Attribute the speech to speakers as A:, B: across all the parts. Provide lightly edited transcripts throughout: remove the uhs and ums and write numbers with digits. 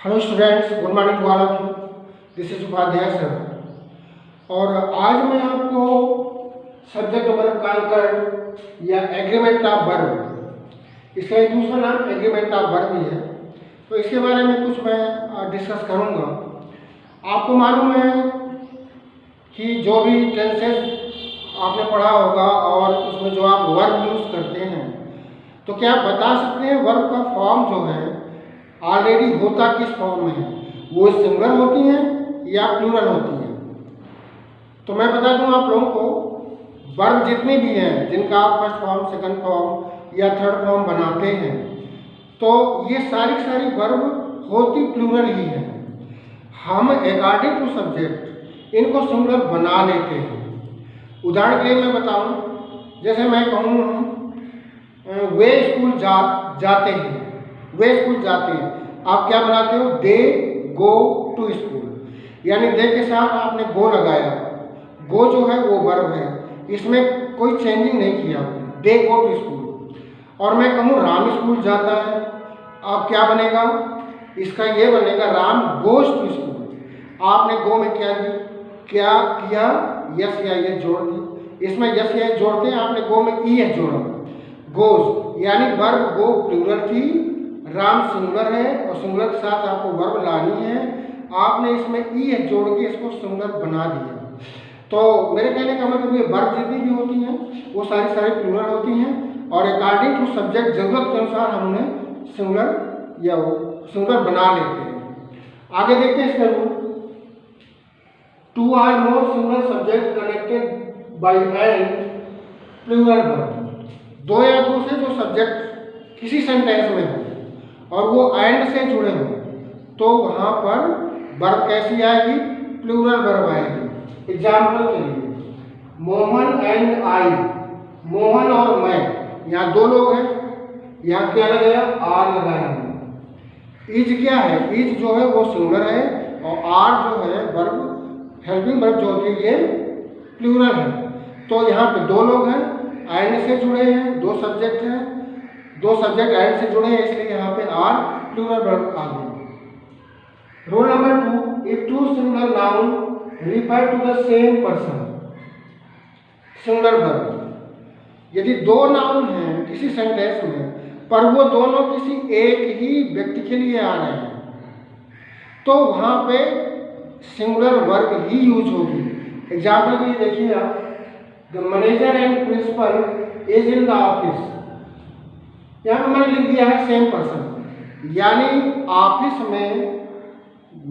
A: Hello students, good morning to all of you. This is Upadhyay sir. और आज मैं आपको सब्जेक्ट वर्ब कॉन्कर्ड या एग्रीमेंट ऑफ वर्ब, इसका एक दूसरा नाम एग्रीमेंट ऑफ वर्ब भी है, तो इसके बारे में कुछ मैं डिस्कस करूंगा। आपको मालूम है कि जो भी टेंसेस आपने पढ़ा होगा और उसमें जो आप वर्ब यूज़ करते हैं, तो क्या आप बता सकते हैं वर्ब का फॉर्म जो है ऑलरेडी होता किस फॉर्म में है? वो सिंगुलर होती हैं या प्लूरल होती हैं? तो मैं बता दूं आप लोगों को, वर्ब जितनी भी हैं जिनका आप फर्स्ट फॉर्म, सेकंड फॉर्म या थर्ड फॉर्म बनाते हैं, तो ये सारी वर्ब होती प्लूरल ही हैं। हम अकॉर्डिंग टू सब्जेक्ट इनको सिंगुलर बना लेते हैं। उदाहरण के लिए मैं बताऊं, जैसे मैं कहूँ वे स्कूल जाते हैं, वे स्कूल जाते हैं, आप क्या बनाते हो? दे गो टू स्कूल, यानी दे के साथ आपने गो लगाया। गो जो है वो वर्ब है, इसमें कोई चेंजिंग नहीं किया आपने, दे गो टू स्कूल। और मैं कहूँ राम स्कूल जाता है, आप क्या बनेगा? इसका ये बनेगा राम गोज टू स्कूल। आपने गो में क्या किया? यस या ये जोड़ दी, इसमें यस या जोड़ते हैं, आपने गो में ई एस जोड़ा, गोज, यानी वर्ब गो प्लूरल थी, राम सिंगुलर है और सिंगुलर के साथ आपको वर्ब लानी है, आपने इसमें ई एस जोड़ के इसको सिंगुलर बना दिया। तो मेरे कहने का मतलब ये वर्ब जितनी भी होती हैं वो सारी प्लूरल होती हैं, और अकॉर्डिंग टू सब्जेक्ट जरूरत के अनुसार हम उन्हें सिंगुलर या वो सिंगुलर बना लेते हैं। आगे देखते हैं इसका rule. Two or more singular subject connected by and plural verb, दो या दो से जो सब्जेक्ट किसी सेंटेंस में हो और वो एंड से जुड़े हो, तो वहां पर वर्ब कैसी आएगी? प्लूरल वर्ब आएगी। एग्जाम्पल के लिए, मोहन एंड आई, मोहन और मैं, यहाँ दो लोग हैं, यहाँ क्या लगाया? आर लगाया हमने। इज क्या है? इज जो है वो सिंगुलर है, और आर जो है वर्ब, हेल्पिंग वर्ब जो होती है ये प्लूरल है। तो यहाँ पे दो लोग हैं, एंड से जुड़े हैं, दो सब्जेक्ट हैं, दो सब्जेक्ट एंड से जुड़े हैं, इसलिए यहाँ पे आर प्लूरल वर्ब आ गई। Rule number 2, if two singular noun refer to the same person, singular verb, यदि दो नाउन हैं किसी सेंटेंस में पर वो दोनों किसी एक ही व्यक्ति के लिए आ रहे हैं, तो वहां पे सिंगुलर वर्ब ही यूज होगी। एग्जाम्पल के लिए देखिए आप, the manager and principal is in the office, यहाँ पे मैंने लिख दिया है सेम पर्सन, यानी ऑफिस में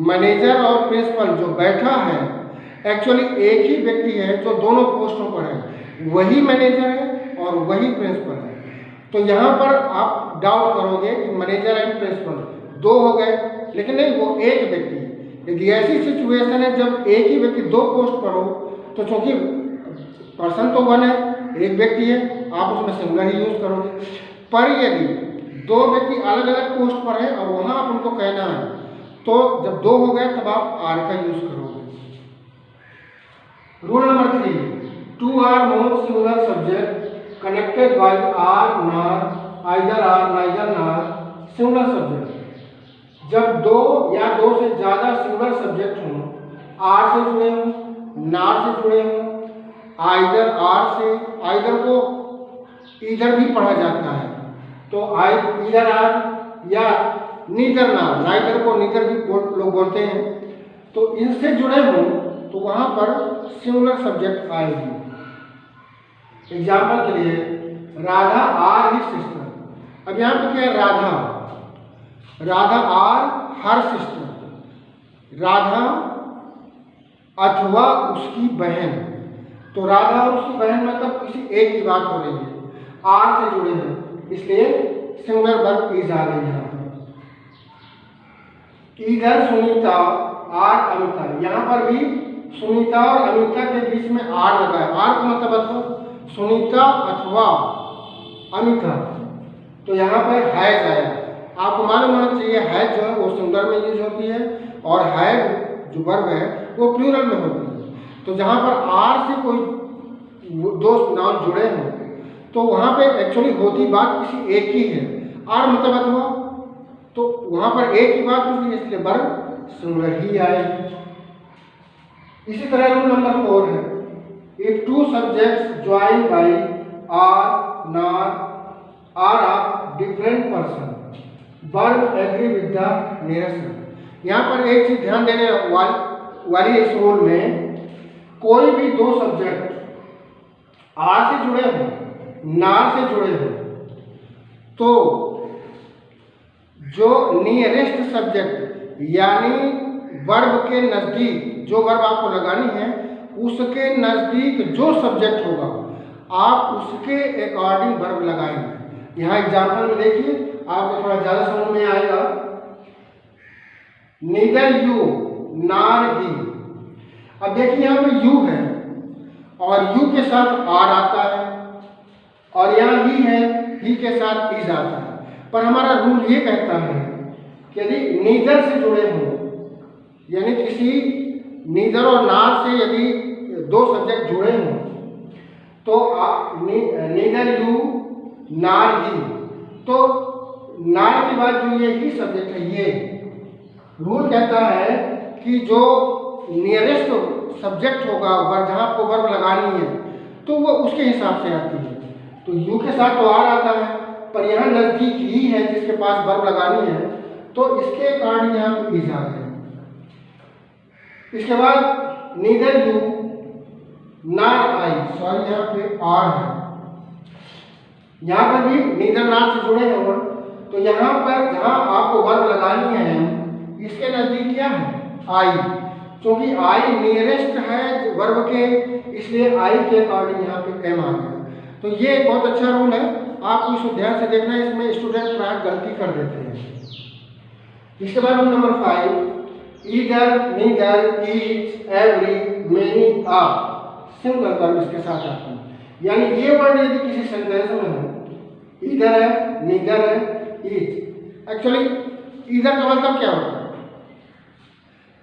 A: मैनेजर और प्रिंसिपल जो बैठा है एक्चुअली एक ही व्यक्ति है जो दोनों पोस्टों पर है, वही मैनेजर है और वही प्रिंसिपल है। तो यहाँ पर आप डाउट करोगे कि मैनेजर एंड प्रिंसिपल दो हो गए, लेकिन नहीं, वो एक व्यक्ति है। यदि ऐसी सिचुएशन है जब एक ही व्यक्ति दो पोस्ट पर हो, तो चूंकि पर्सन तो वन है, एक व्यक्ति है, आप उसमें सिंगुलर ही यूज करोगे। पर यदि दो व्यक्ति अलग अलग पोस्ट पर है और वहां आप उनको कहना है, तो जब दो हो गए तब आप आर का यूज करोगे। Rule number 3, two or more singular subject connected by or, nor, either or, neither nor, singular subject, जब दो या दो से ज्यादा सिंगुलर सब्जेक्ट हों, आर से जुड़े हों, नॉर से जुड़े हों, आइदर आर से, आइदर को इधर भी पढ़ा जाता है, तो इधर आर, या नीदर नार, नाइदर को नीदर भी लोग बोलते हैं, तो इनसे जुड़े हों तो वहां पर सिंगुलर सब्जेक्ट आएगी। एग्जाम्पल के लिए, राधा आर ही सिस्टर, अब यहाँ पे क्या है? Radha or her sister, Radha अथवा उसकी बहन, तो राधा और उसकी बहन मतलब किसी एक की बात हो रही है, आर से जुड़े हैं, इसलिए सिंगुलर वर्ब इज आ गई यहाँ पर। इधर सुनीता आर अमिता, यहाँ पर भी सुनीता और अमिता के बीच में आर लगा है, आर का मतलब सुनीता अथवा अमिता, तो यहाँ पर हैज आया। आपको मालूम होना चाहिए हैज जो है वो सिंगुलर में यूज होती है, और हैव जो वर्ब है वो प्लूरल में होती है। तो जहाँ पर आर से कोई दो नाउन जुड़े हों, तो वहां पे एक्चुअली होती बात किसी एक ही है, आर मतलब अथवा, तो वहां पर एक ही बात होगी, इसलिए वर्ब सिंगुलर ही आएगी। इसी तरह रूल नंबर 4 है, if two subjects join by or nor are of different person verb agree with the nearest. यहाँ पर एक चीज ध्यान देने वाली इस रूल में, कोई भी दो सब्जेक्ट आर से जुड़े हो, नार से जुड़े हो, तो जो नियरेस्ट सब्जेक्ट यानी वर्ब के नजदीक जो वर्ब आपको लगानी है उसके नजदीक जो सब्जेक्ट होगा आप उसके अकॉर्डिंग वर्ब लगाएंगे। यहाँ एग्जाम्पल में देखिए, आपको थोड़ा ज्यादा समझ में आएगा। नीदर यू नार ही। अब देखिए यहाँ पे यू है और यू के साथ आर आता है और यहाँ ही है, ही के साथ इज आता है। पर हमारा रूल ये कहता है कि यदि नीदर से जुड़े हों, यानी किसी नीदर और नार से यदि दो सब्जेक्ट जुड़े हों तो नीदर यू नार ही, तो नार के बाद जो ये ही सब्जेक्ट है, ये रूल कहता है कि जो नियरेस्ट सब्जेक्ट होगा जहाँ आपको वर्ब लगानी है तो वो उसके हिसाब से आती है। तो यू के साथ तो आर आता है, पर यहाँ नजदीक ही है जिसके पास वर्ब लगानी है, तो इसके अकॉर्डिंग यहाँ पे इज आ गया। इसके बाद नीदर यू नार आई, सॉरी यहाँ पे आर है, यहाँ पर भी नीदर नार से जुड़े हैं, तो यहाँ पर जहाँ आपको वर्ब लगानी है इसके नजदीक क्या है, आई, क्योंकि आई नियरेस्ट है वर्ब के, इसलिए आई के अकॉर्डिंग यहाँ पे एम आ गया। तो ये एक बहुत अच्छा रूल है, आपको इसको ध्यान से देखना है, इसमें स्टूडेंट प्राय गलती कर देते हैं। इसके बाद rule number 5, either neither each every many are single verb इसके साथ आते हैं। यानी ये वर्ड यदि किसी सेंटेंस में हो, ईदर है, नीदर है, ईच। एक्चुअली ईदर का मतलब क्या होता है?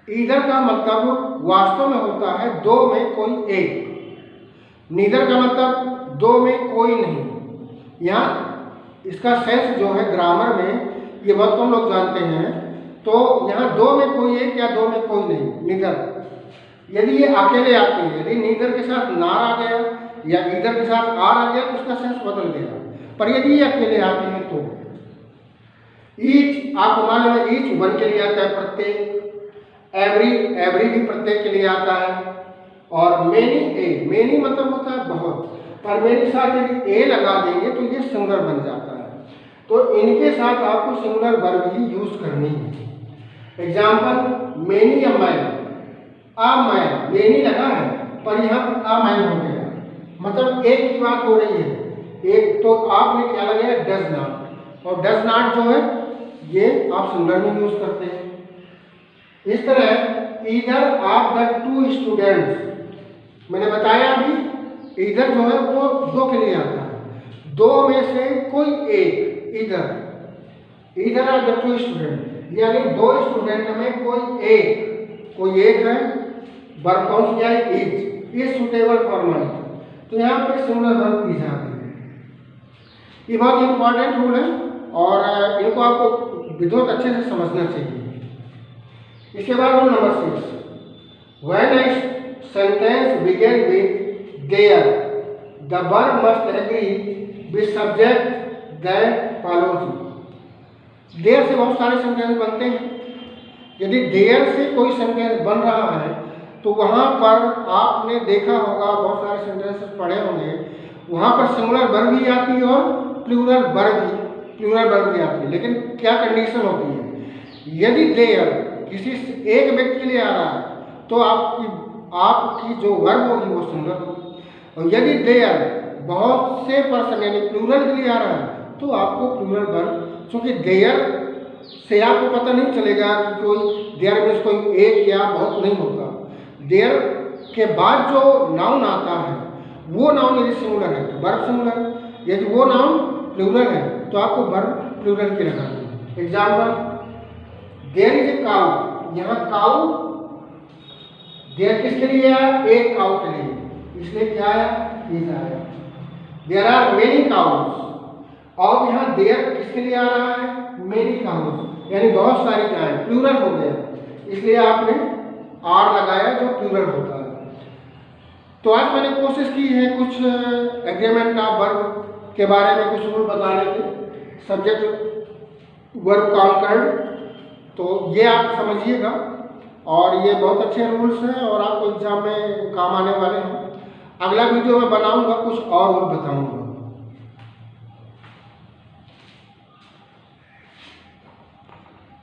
A: ईदर का मतलब वास्तव में होता है दो में कोई एक। नीदर का मतलब दो में कोई नहीं। यहाँ इसका सेंस जो है ग्रामर में ये बहुत कम लोग जानते हैं। तो यहाँ दो में कोई एक या दो में कोई नहीं, नीदर। यदि ये अकेले आते हैं, यदि नीदर के साथ नार आ गया या ईदर के साथ आर आ गया तो उसका सेंस बदल गया। पर यदि ये अकेले आते हैं तो ईच, आपको मालूम है ईच वन के लिए आता है प्रत्येक, एवरी, एवरी भी प्रत्येक के लिए आता है, और मेनी ए, मेनी मतलब होता है बहुत, पर मेनी साथ यदि ए लगा देंगे तो ये सिंगुलर बन जाता है। तो इनके साथ आपको सिंगुलर वर्ब ही यूज करनी है। Example, many a man, uh man, many लगा है पर यहाँ आ मैन हो गया, मतलब एक की बात हो रही है एक, तो आपने क्या लगाया, डज नॉट, और डज नॉट जो है ये आप सिंगुलर में यूज करते हैं। इस तरह either of the two students, मैंने बताया अभी, ईदर जो है वो दो के लिए आता है, दो में से कोई एक, either, either of the two student, यानी दो स्टूडेंट में कोई एक है, वर्ब कौन सी है, is, is suitable for money, तो यहाँ पे सिंगुलर वर्ब इज आ गई। ये बहुत इंपॉर्टेंट रूल है और इनको आपको बहुत अच्छे से समझना चाहिए। इसके बाद rule number 6, when a sentence begin with there the verb must agree with subject that follows. There से बहुत सारे सेंटेंस बनते हैं। यदि देयर से कोई सेंटेंस बन रहा है तो वहाँ पर आपने देखा होगा, बहुत सारे सेंटेंसेस पढ़े होंगे, वहाँ पर सिंगुलर वर्ब भी आती है और प्लूरल वर्ब भी आती है। लेकिन क्या कंडीशन होती है, यदि देयर किसी एक व्यक्ति के लिए आ रहा है तो आपकी जो वर्ब होगी वो सिंगुलर होगी, और यदि देयर बहुत से पर्सन यानी प्लूरल के लिए आ रहा है तो आपको प्लूरल वर्ब, क्योंकि देयर से आपको पता नहीं चलेगा कि कोई देयर में कोई एक या बहुत नहीं होता। देयर के बाद जो नाउन आता है वो नाउन यदि सिंगुलर है तो वर्ब सिंगुलर, यदि वो नाउन प्लूरल है तो आपको वर्ब प्लूरल की लगानी है। Example, there is a cow, यहाँ काउ देयर किसके लिए आया, एक काउ के लिए, इसलिए क्या आया, इज आया। देयर आर मेनी काउज, और यहाँ देयर किसके लिए आ रहा है, मेनी काउज, यानी बहुत सारी क्या है, प्लूरल हो गया, इसलिए आपने आर लगाया जो प्लूरल होता है। तो आज मैंने कोशिश की है कुछ एग्रीमेंट ऑफ वर्ब के बारे में कुछ रूल बताने के, सब्जेक्ट वर्ब कॉन्कर्ड, तो ये आप समझिएगा और ये बहुत अच्छे रूल्स हैं और आपको एग्जाम में काम आने वाले हैं। अगला वीडियो में बनाऊंगा कुछ और रूल बताऊंगा।